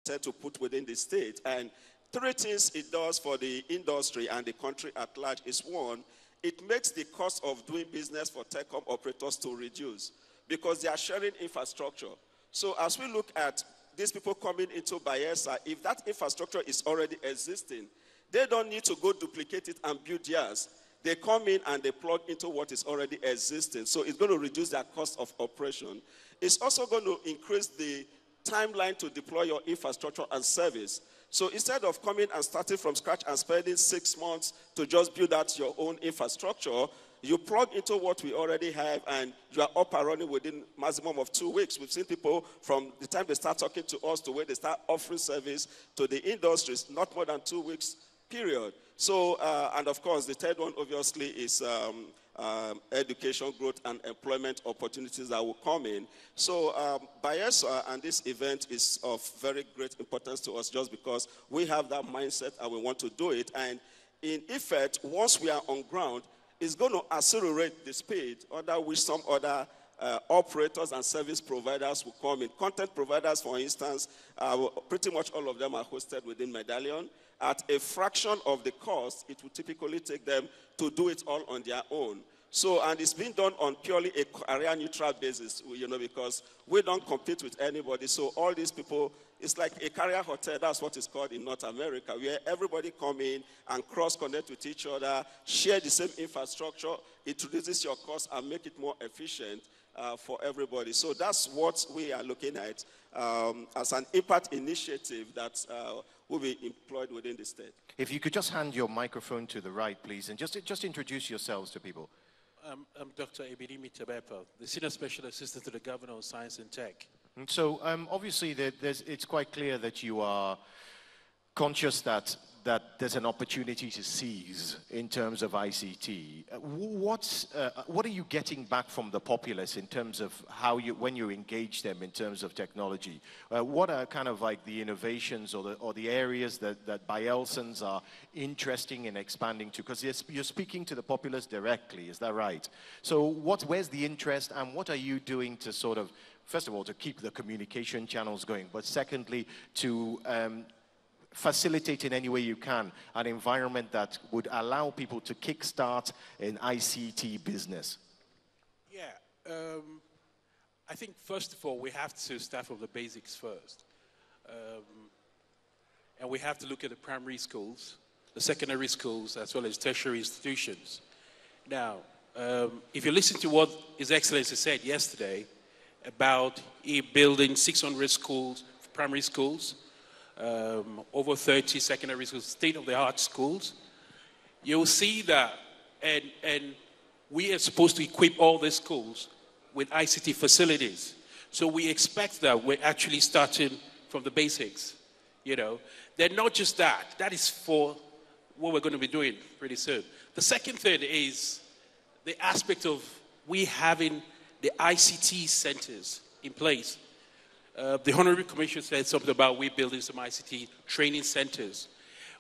intend to put within the state. And three things it does for the industry and the country at large is, one, it makes the cost of doing business for telecom operators to reduce because they are sharing infrastructure. So as we look at these people coming into Bayelsa, if that infrastructure is already existing, they don't need to go duplicate it and build theirs. They come in and they plug into what is already existing. So it's going to reduce their cost of operation. It's also going to increase the timeline to deploy your infrastructure and service. So instead of coming and starting from scratch and spending 6 months to just build out your own infrastructure, you plug into what we already have and you are up and running within maximum of 2 weeks. We've seen people from the time they start talking to us to when they start offering service to the industries, not more than 2 weeks period. So, and of course, the third one obviously is education, growth, and employment opportunities that will come in. So Bayelsa and this event is of very great importance to us just because we have that mindset and we want to do it. And in effect, once we are on ground, it's going to accelerate the speed under which some other operators and service providers will come in. Content providers, for instance, pretty much all of them are hosted within Medallion. At a fraction of the cost, it will typically take them to do it all on their own. So, and it's being done on purely a career-neutral basis, because we don't compete with anybody. So all these people, it's like a career hotel. That's what it's called in North America, where everybody come in and cross-connect with each other, share the same infrastructure. It reduces your cost and make it more efficient for everybody. So that's what we are looking at as an impact initiative that will be employed within the state. If you could just hand your microphone to the right, please, and just introduce yourselves to people. I'm Dr. Ebirimi Tebepa, the Senior Special Assistant to the Governor of Science and Tech. And so obviously it's quite clear that you are conscious that there's an opportunity to seize in terms of ICT. What are you getting back from the populace in terms of when you engage them in terms of technology? What are kind of like the innovations or the areas that Bayelsans are interested in expanding to? Because you're speaking to the populace directly, is that right? So where's the interest and what are you doing to sort of, first of all, to keep the communication channels going, but secondly, to facilitate in any way you can an environment that would allow people to kickstart an ICT business? Yeah, I think first of all we have to start from the basics first, and we have to look at the primary schools, the secondary schools, as well as tertiary institutions. Now, if you listen to what His Excellency said yesterday about building 600 schools, primary schools, over 30 secondary schools, state-of-the-art schools, you'll see that, and we are supposed to equip all these schools with ICT facilities. So we expect that we're actually starting from the basics, Then not just that is for what we're going to be doing pretty soon. The second thing is the aspect of we having the ICT centers in place. The Honorary Commissioner said something about we building some ICT training centers.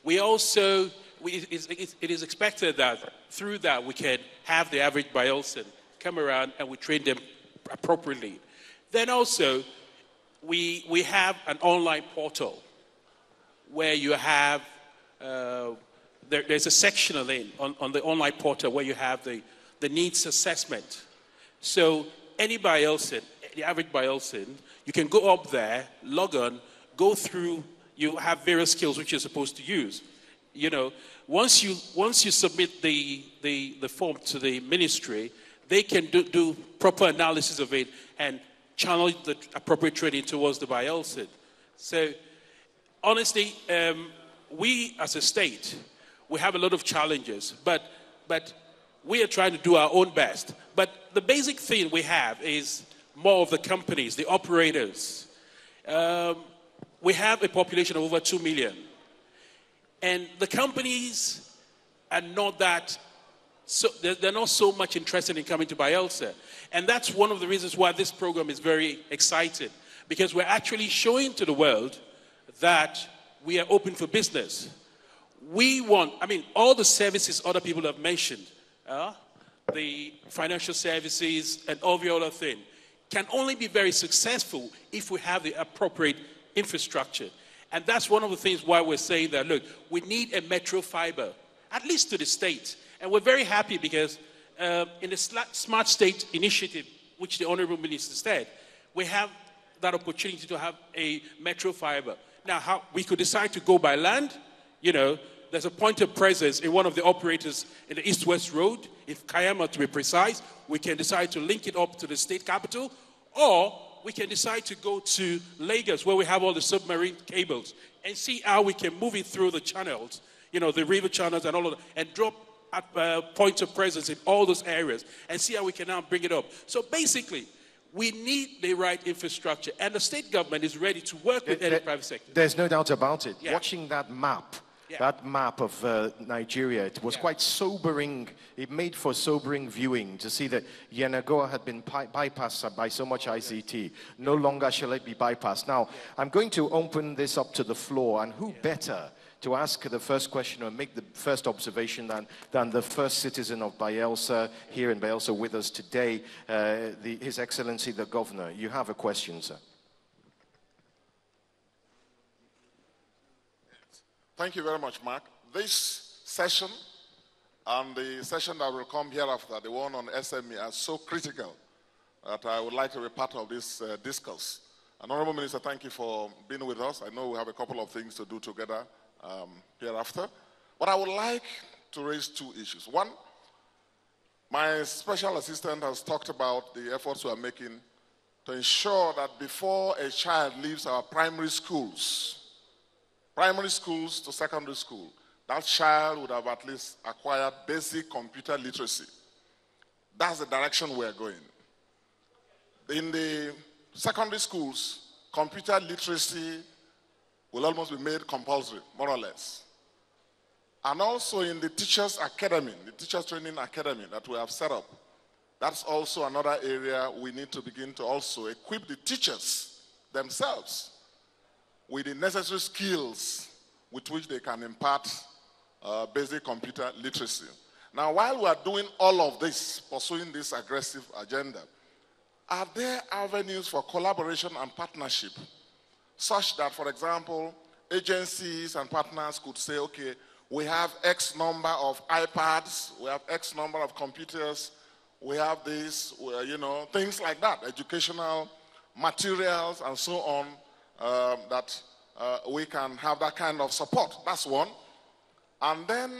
We also, it is expected that through that we can have the average Bayelsan come around and we train them appropriately. Then also, we have an online portal where you have, there's a section on the online portal where you have the needs assessment. So any Bayelsan, the average Bayelsan, you can go up there, log on, go through, you have various skills which you're supposed to use. Once you submit the form to the ministry, they can do proper analysis of it and channel the appropriate training towards the Bayelsan. So honestly, we as a state, we have a lot of challenges, but we are trying to do our own best. But the basic thing we have is more of the companies, the operators. We have a population of over 2 million. And the companies are not they're not so much interested in coming to Bayelsa. And that's one of the reasons why this program is very exciting. Because we're actually showing to the world that we are open for business. We want, all the services other people have mentioned, the financial services and all the other things, can only be very successful if we have the appropriate infrastructure. And that's one of the things why we're saying that, look, we need a metro fiber, at least to the state. And we're very happy because in the Smart State Initiative, which the Honorable Minister said, we have that opportunity to have a metro fiber. Now, how we could decide to go by land, you know, there's a point of presence in one of the operators in the East-West Road, in Kayama to be precise. We can decide to link it up to the state capital, or we can decide to go to Lagos, where we have all the submarine cables, and see how we can move it through the channels, you know, the river channels and all of that, and drop at points of presence in all those areas, and see how we can now bring it up. So basically, we need the right infrastructure, and the state government is ready to work with any private sector. There's no doubt about it. Yeah. Watching that map, that map of Nigeria, it was quite sobering. It made for sobering viewing to see that Yenagoa had been bypassed by so much ICT. No longer shall it be bypassed. Now, I'm going to open this up to the floor, and who better to ask the first question or make the first observation than the first citizen of Bayelsa, here in Bayelsa with us today, His Excellency the Governor. You have a question, sir. Thank you very much, Mark. This session and the session that will come hereafter, the one on SME, are so critical that I would like to be part of this discourse. And Honorable Minister, thank you for being with us. I know we have a couple of things to do together hereafter. But I would like to raise two issues. One, my special assistant has talked about the efforts we are making to ensure that before a child leaves our primary schools to secondary school, that child would have at least acquired basic computer literacy. That's the direction we're going. In the secondary schools, computer literacy will almost be made compulsory, more or less. And also in the teachers' academy, the teachers' training academy that we have set up, that's also another area we need to begin to also equip the teachers themselves with the necessary skills with which they can impart basic computer literacy. Now, while we are doing all of this, pursuing this aggressive agenda, are there avenues for collaboration and partnership such that, for example, agencies and partners could say, okay, we have X number of iPads, we have X number of computers, we have this, you know, things like that, educational materials and so on, that we can have that kind of support. That's one. And then,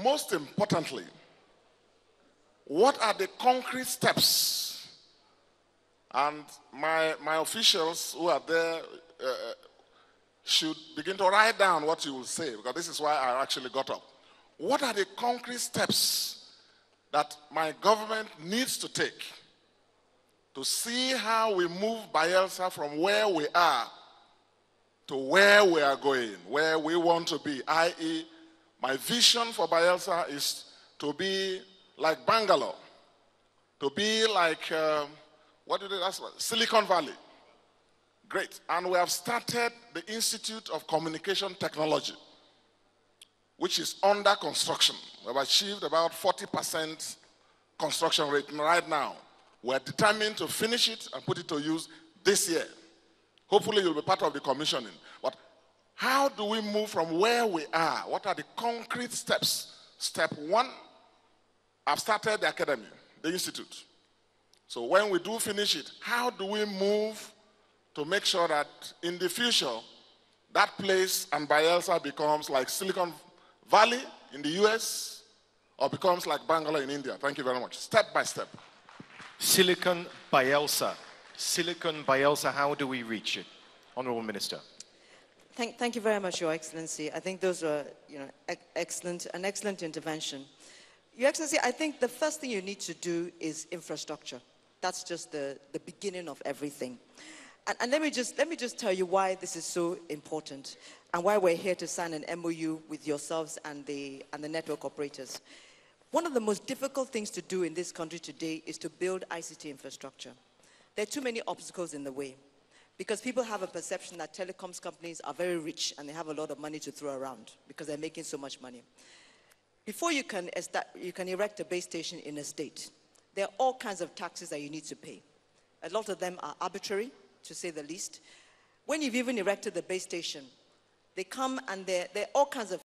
most importantly, what are the concrete steps? And my officials who are there should begin to write down what you will say, because this is why I actually got up. What are the concrete steps that my government needs to take to see how we move Bayelsa from where we are to where we are going, where we want to be, i.e., my vision for Bayelsa is to be like Bangalore, to be like, Silicon Valley. Great. And we have started the Institute of Communication Technology, which is under construction. We have achieved about 40% construction rate right now. We're determined to finish it and put it to use this year. Hopefully you'll be part of the commissioning. But how do we move from where we are? What are the concrete steps? Step one, I've started the academy, the institute. So when we do finish it, how do we move to make sure that in the future, that place and Bayelsa becomes like Silicon Valley in the US or becomes like Bangalore in India? Thank you very much. Step by step. Silicon Bayelsa. Silicon Bayelsa, how do we reach it? Honorable Minister. Thank you very much, Your Excellency. I think those are, an excellent intervention. Your Excellency, I think the first thing you need to do is infrastructure. That's just the beginning of everything. And let me just tell you why this is so important and why we're here to sign an MOU with yourselves and the network operators. One of the most difficult things to do in this country today is to build ICT infrastructure. There are too many obstacles in the way because people have a perception that telecoms companies are very rich and they have a lot of money to throw around because they're making so much money. Before you can erect a base station in a state, there are all kinds of taxes that you need to pay. A lot of them are arbitrary, to say the least. When you've even erected the base station, They come and there are all kinds of